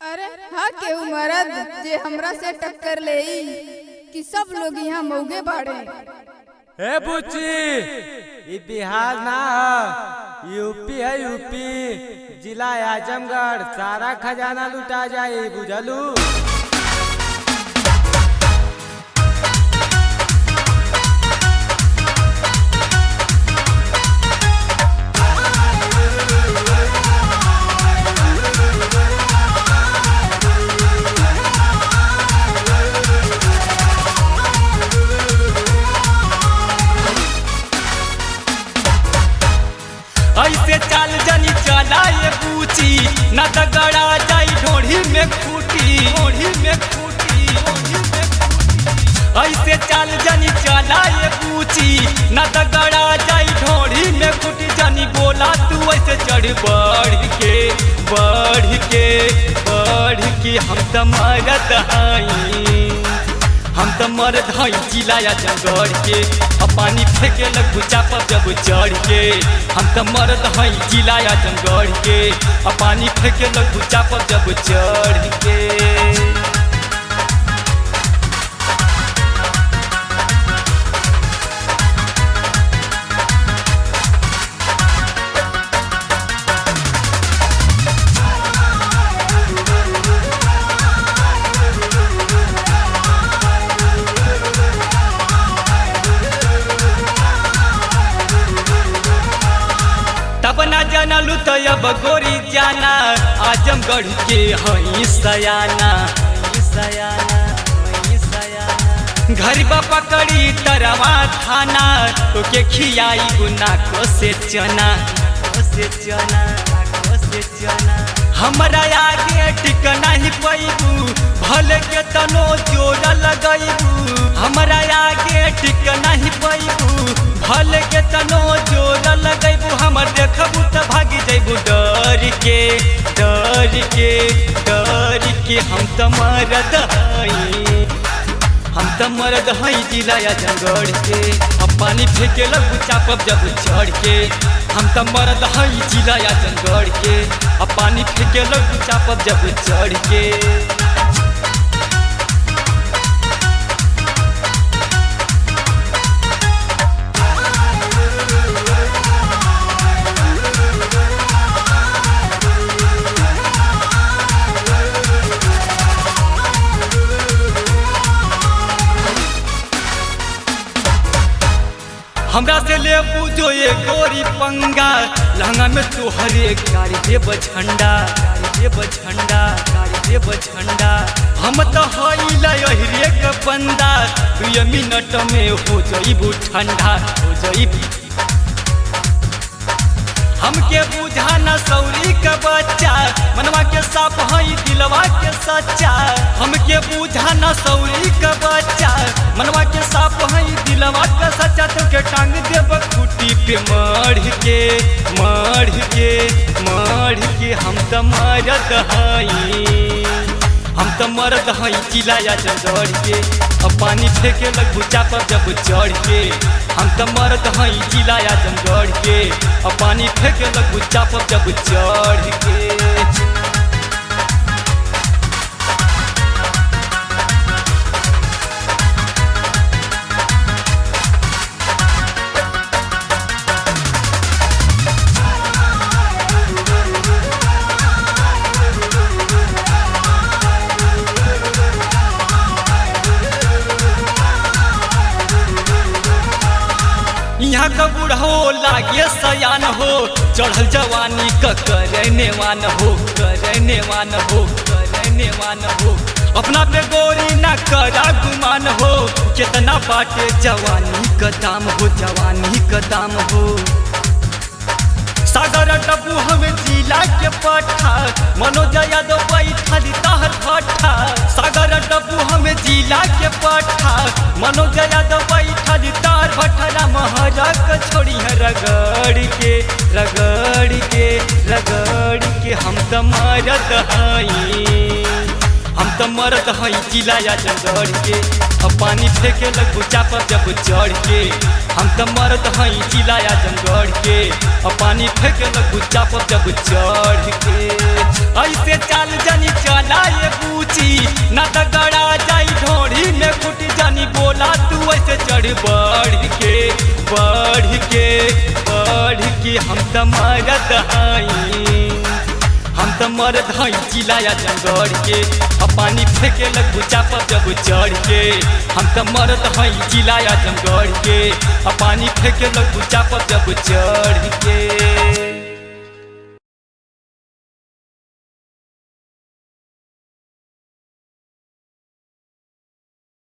अरे हाँ केहू मरद जे हमरा से टक्कर ले कि सब लोग यहाँ मौगे बाड़े। ए बुच्ची ये बिहार ना है, यूपी है यूपी। जिला आजमगढ़ सारा खजाना लुटा जाए, बुझलू। ऐसे चाल जनी चला ये पूछी न त गड़ा जाई ढोढ़ी में खूटी, ढोढ़ी में खूटी, ढोढ़ी में खूटी। ऐसे चाल जनी चला ये पूछी न त गड़ा जाई ढोढ़ी में खूटी। जनी बोला तू ऐसे चढ़ बढ़ के बढ़ के बढ़ के। हम त मरद हई, हम त मरद हई जिला आजमगढ़ के। अब पानी फेंके लगू चापब जब चढ़ के। हम त मरद हई जिला आजमगढ़ के। अब पानी फेंके लगू चापब जब चढ़ के। तब ना जानलू तो अब गोरी जाना, आजमगढ़ के हई सयाना, सयाना, सयाना। घर पकड़ी तरवा थाना तो के खियाई गुना को से चना, को से चना, को से चना। हमरा आगे टिक नहीं पैबू, भले के तनो जोड़ लगैबू। हमरा आगे टिक नहीं पैबू, भले के तनो जोड़ लगैबू। हमर देखबू त भागी जैबू डर के, डर के, डर के। हम त मरद हई, हम त मरद हई जिला आजमगढ़ के। अब पानी फेंके लगू चापब जब चढ़ के। हम त मरद हई जिला आजमगढ़ के। अब पानी फेंके लगू चापब जब चढ़ के। हमरा से ले पूछो ये गोरी पंगा, लहंगा में तोहरे गाड़ी देब झंडा, गाड़ी देब झंडा, गाड़ी देब झंडा। हम तो हई लहरे के बंदा, 2 मिनट में हो जाइबू ठंडा, हो जाइबू। हमके बुझा न सौरी के बच्चा, मनवा के साफ हई दिलवा के सच्चा। हमके बुझा न सौरी के बच्चा, मनवा के साफ हई दिलवा के सच्चा। तो के टांग देब खूटी पे मढ़ के, मढ़ के, मढ़ के। हम त मरद हई, हम त मरद हई जिला आजमगढ़ के। अब पानी फेंके लगू चापब जब चढ़ के। हम त मरद हई जिला आजमगढ़ के। अब पानी फेंके लगू चापब जब चढ़ के। यहाँ का बूढ़ो लागे सयान हो, चढ़ल जवानी का करनेवान हो, करनेवान हो, करनेवान हो। अपना पे गोरी ना करा गुमान हो, कितना बाटे जवानी का दाम हो, जवानी का दाम हो। सागर डब्बू हमें जिला के पट्ठा, मनोज यादव बैठा तहर भट्ठा। सागर डब्बू हमें जिला के पट्ठा, मनोज यादव बैठा तहर भट्ठा। महरक छोड़ी है रगड़ के, रगड़ के, रगड़ के। हम त मरद हई, हम त मरद हई जिला आजमगढ़ के। अब पानी फेंके लगू चापब जब चढ़ के। हम त मरद हई जिला आजमगढ़ के। अब पानी फेंके लगू चापब जब चढ़ के। ऐसे चाल जनी चला त गड़ा जाई ढोड़ी में कुट जानी बोला तू ऐसे चढ़ बढ़ के हम त मरद हई हम त मरद हई जिलाया जंगड़ के पानी फेंके लगू चापा जब चढ़ के हम त मरद हई जिलाया जंगड़ के पानी फेंके लगू चापा जब चढ़ के